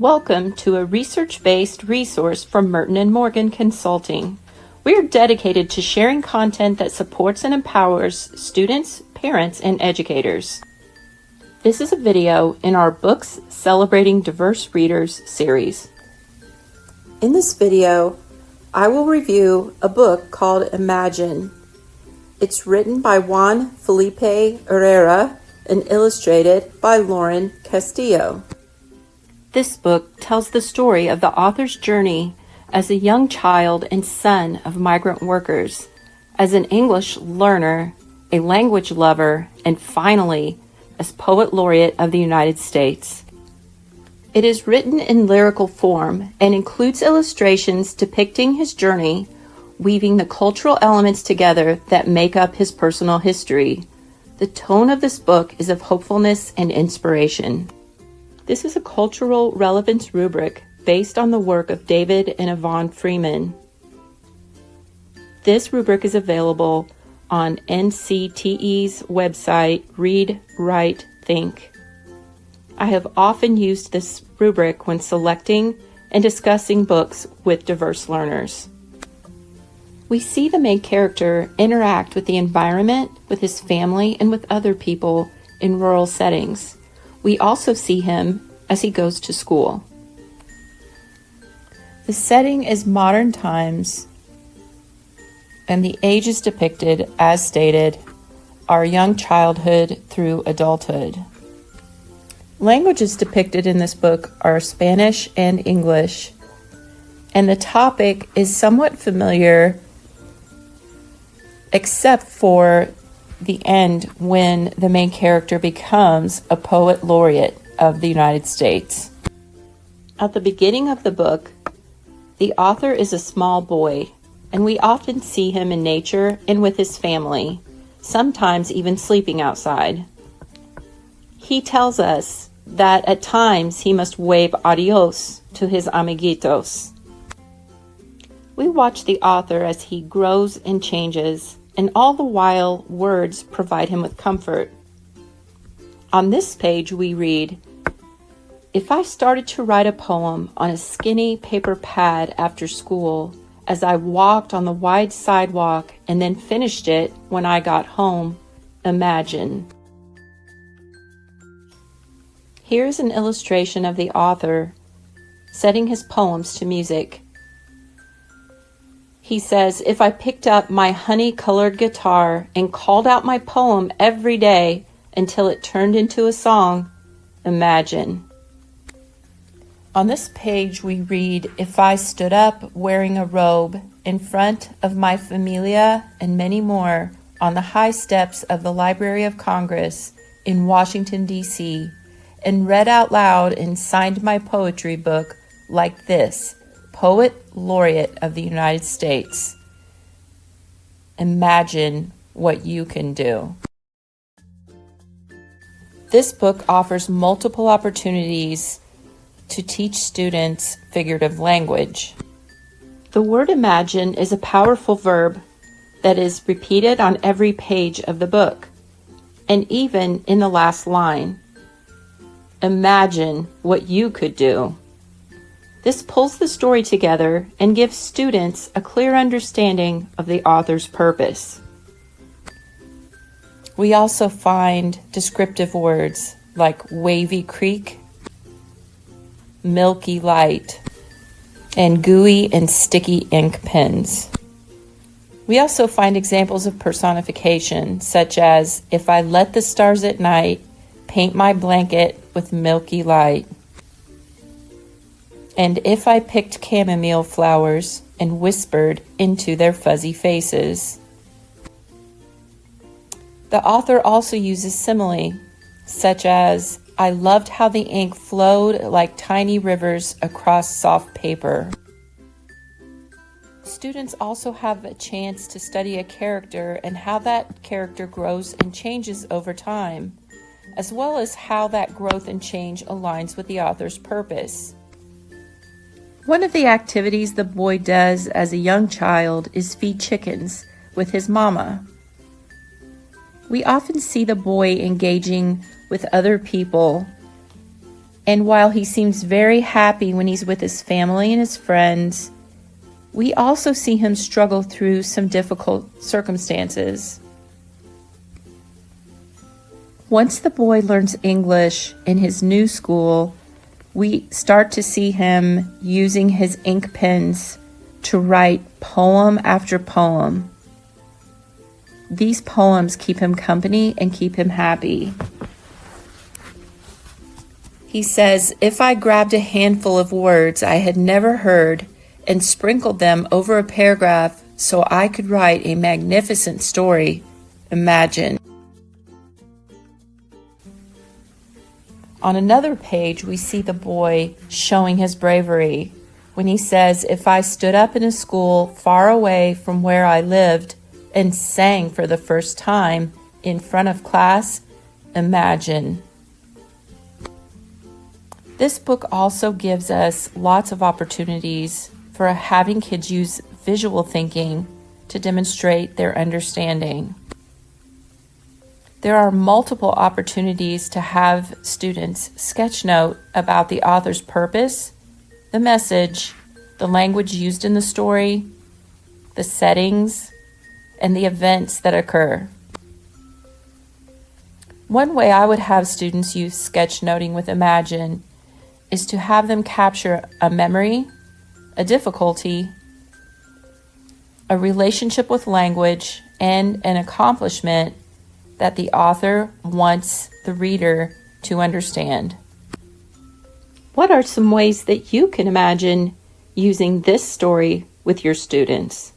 Welcome to a research-based resource from Merten Morgan Consulting. We are dedicated to sharing content that supports and empowers students, parents, and educators. This is a video in our Books Celebrating Diverse Readers series. In this video, I will review a book called Imagine. It's written by Juan Felipe Herrera and illustrated by Lauren Castillo. This book tells the story of the author's journey as a young child and son of migrant workers, as an English learner, a language lover, and finally, as Poet Laureate of the United States. It is written in lyrical form and includes illustrations depicting his journey, weaving the cultural elements together that make up his personal history. The tone of this book is of hopefulness and inspiration. This is a cultural relevance rubric based on the work of David and Yvonne Freeman. This rubric is available on NCTE's website, Read, Write, Think. I have often used this rubric when selecting and discussing books with diverse learners. We see the main character interact with the environment, with his family, and with other people in rural settings. We also see him as he goes to school. The setting is modern times, and the ages depicted, as stated, are young childhood through adulthood. Languages depicted in this book are Spanish and English, and the topic is somewhat familiar except for the end when the main character becomes a poet laureate of the United States. At the beginning of the book, the author is a small boy, and we often see him in nature and with his family, sometimes even sleeping outside. He tells us that at times he must wave adios to his amiguitos. We watch the author as he grows and changes, and all the while words provide him with comfort. On this page we read, "If I started to write a poem on a skinny paper pad after school as I walked on the wide sidewalk and then finished it when I got home, imagine." Here's an illustration of the author setting his poems to music. He says, "If I picked up my honey-colored guitar and called out my poem every day until it turned into a song, imagine." On this page we read, "If I stood up wearing a robe in front of my familia and many more on the high steps of the Library of Congress in Washington, D.C., and read out loud and signed my poetry book like this, Poet Laureate of the United States, imagine what you can do." This book offers multiple opportunities to teach students figurative language. The word imagine is a powerful verb that is repeated on every page of the book, and even in the last line. Imagine what you could do. This pulls the story together and gives students a clear understanding of the author's purpose. We also find descriptive words like wavy creek, milky light, and gooey and sticky ink pens. We also find examples of personification, such as, "If I let the stars at night paint my blanket with milky light," and "If I picked chamomile flowers and whispered into their fuzzy faces." The author also uses simile, such as, "I loved how the ink flowed like tiny rivers across soft paper." Students also have a chance to study a character and how that character grows and changes over time, as well as how that growth and change aligns with the author's purpose. One of the activities the boy does as a young child is feed chickens with his mama. We often see the boy engaging with other people And while he seems very happy when he's with his family and his friends, we also see him struggle through some difficult circumstances. Once the boy learns English in his new school, we start to see him using his ink pens to write poem after poem. These poems keep him company and keep him happy. He says, "If I grabbed a handful of words I had never heard and sprinkled them over a paragraph so I could write a magnificent story, imagine." On another page, we see the boy showing his bravery when he says, "If I stood up in a school far away from where I lived and sang for the first time in front of class, imagine." This book also gives us lots of opportunities for having kids use visual thinking to demonstrate their understanding. There are multiple opportunities to have students sketch note about the author's purpose, the message, the language used in the story, the settings, and the events that occur. One way I would have students use sketchnoting with Imagine is to have them capture a memory, a difficulty, a relationship with language, and an accomplishment that the author wants the reader to understand. What are some ways that you can imagine using this story with your students?